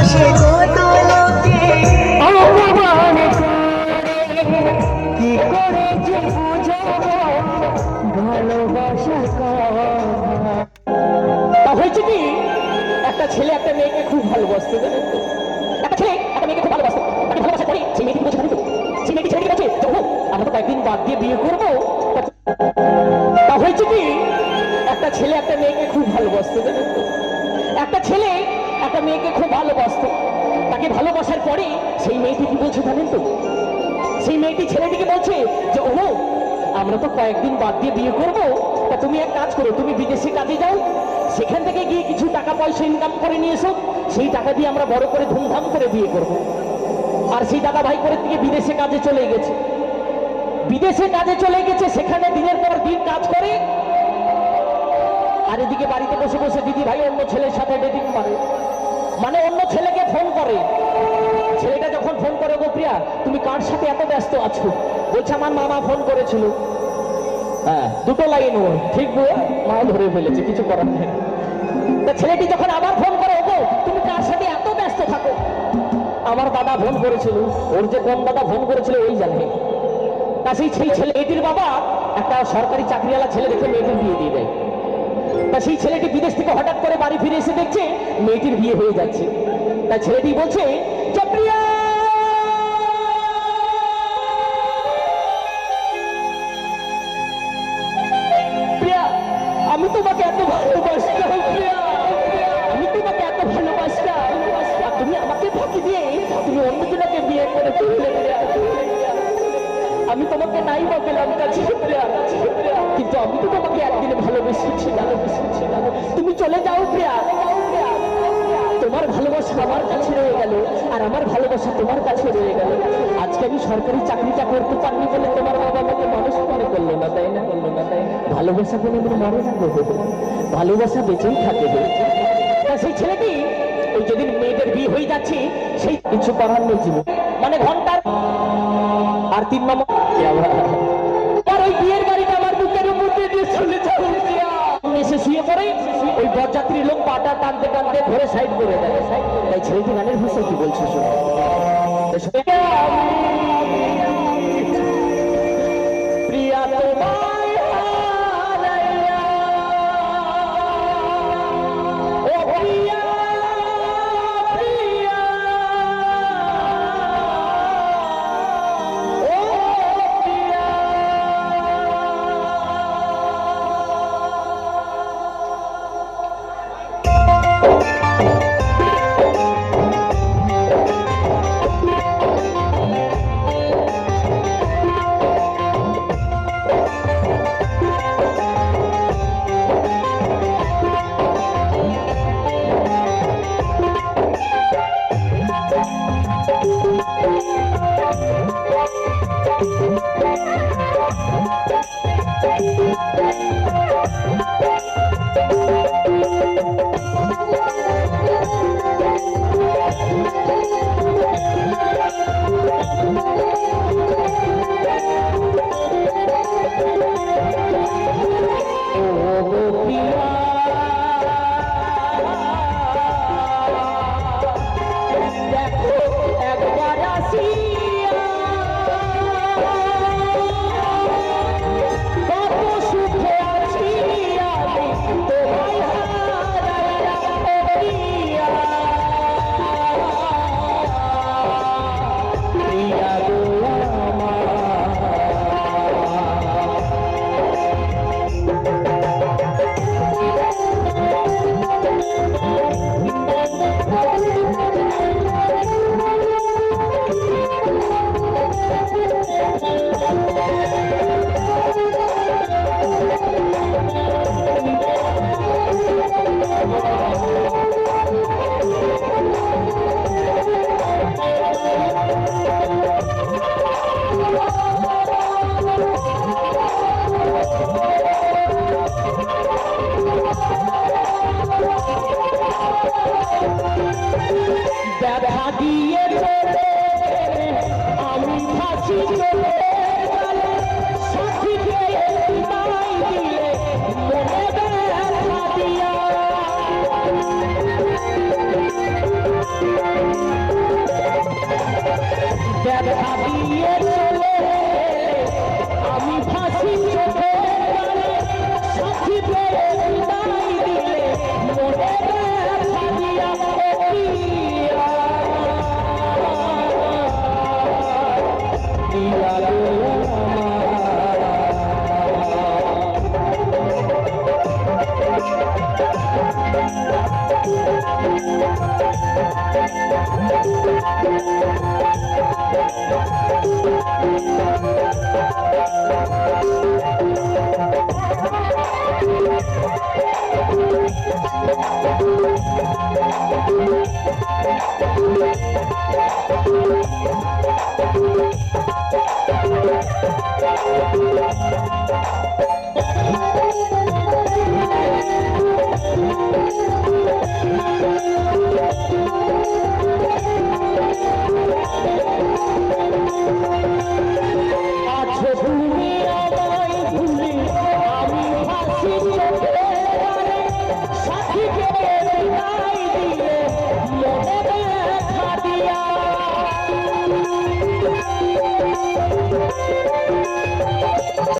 ভালোবাসে কত লোকে অপমান কি করে যে বুঝাবো ভালোবাসা হয়েছে কি একটা ছেলে একটা মেয়েকে খুব ভালোবাসতো জানেন তো একটা ছেলে একটা মেয়েকে খুব ভালোবাসতো তাকে ভালোবাসার পরে সেই মেয়েটি বলছে জানেন তো সেই মেয়েটি ছেলেটিকে বলছে চলো আমরা তো কয়েকদিন বাদ দিয়ে বিয়ে করবো তা হয়েছে কি একটা ছেলে একটা মেয়েকে খুব ভালোবাসতো জানেন তো একটা ছেলে একটা মেয়েকে খুব ভালোবাসতো তাকে ভালোবাসার পরে সেই মেয়েটি কি বলছে জানেন তো সেই মেয়েটি ছেলেটিকে বলছে যে ও আমরা তো কয়েকদিন বাদ দিয়ে বিয়ে করবো তা তুমি এক কাজ করো তুমি বিদেশে কাজে যাও সেখান থেকে গিয়ে কিছু টাকা পয়সা ইনকাম করে নিয়ে এসো সেই টাকা দিয়ে আমরা বড় করে ধুমধাম করে বিয়ে করব আর সেই দাদা ভাই করে থেকে বিদেশে কাজে চলে গেছে সেখানে দিনের পর দিন কাজ করে আর এদিকে বাড়িতে বসে বসে দিদি ভাই অন্য ছেলের সাথে ডেটিং করে মানে অন্য ছেলেকে ফোন করে ছেলেটা যখন ফোন করে গো প্রিয়া তুমি কার সাথে এত ব্যস্ত আছো বলছে আমার মামা ফোন করেছিল হ্যাঁ দুটো লাইন ওর ঠিক বলে মা ধরে ফেলেছে কিছু করার নেই তা ছেলেটি যখন আবার ফোন করে ওগো তুমি কার সাথে এত ব্যস্ত থাকো আমার দাদা ফোন করেছিল ওর যে কোন দাদা ফোন করেছিল ওই জানে তা সেই ছেলে মেয়েটির বাবা একটা সরকারি চাকরিওয়ালা ছেলে দেখে মেয়েটির বিয়ে দিয়ে দেয় তা সেই ছেলেটি বিদেশ থেকে হঠাৎ করে বাড়ি ফিরে এসে দেখছে মেয়েটির বিয়ে হয়ে যাচ্ছে তা ছেলেটি বলছে প্রিয়া আমি তোমাকে এত ভালোবাসতাম আমি তোমাকে এত ভালোবাসতাম তুমি আমাকে ফাঁকি দিয়ে তুমি অন্যজনকে বিয়ে করে ফেললে আমি তোমাকে নাই বা পেলাম কাছে কিন্তু আমি তো তোমাকে একদিনে ভালোবেসেছিলাম তুমি চলে যাও প্রিয়া তোমার ভালোবাসা আমার কাছে রয়ে গেল আর আমার ভালোবাসা তোমার কাছে রয়ে গেল আজকে আমি সরকারি চাকরিটা করতে পারিনি বলে তোমার বাবা আমাকে মানুষ মনে করলো না তাই না ভালোবাসা কোনোদিন মরে না ভালোবাসা বেঁচেই থাকে সেই ছেলেটি ওই যেদিন মেয়েদের বিয়ে হয়ে যাচ্ছে সেই কিছু করার নেই ছিল মানে ঘন্টার আর 3 নম্বর আর ওই বিয়ের বাড়িটা আমার বুকের উপর দিয়ে চলে যাও এসে শুয়ে পড়ে ওই বরযাত্রী লোক পাটা টানতে টানতে ধরে সাইড করে দেয় তাই ছেলেটি গানের ভাষায় কি বলছে শোনো প্রিয়া ব্যথা দিয়ে চলে আমি ফাঁসি চোখে সাথী পেয়ে বিদায় দিলে মনে ব্যথা দিয়া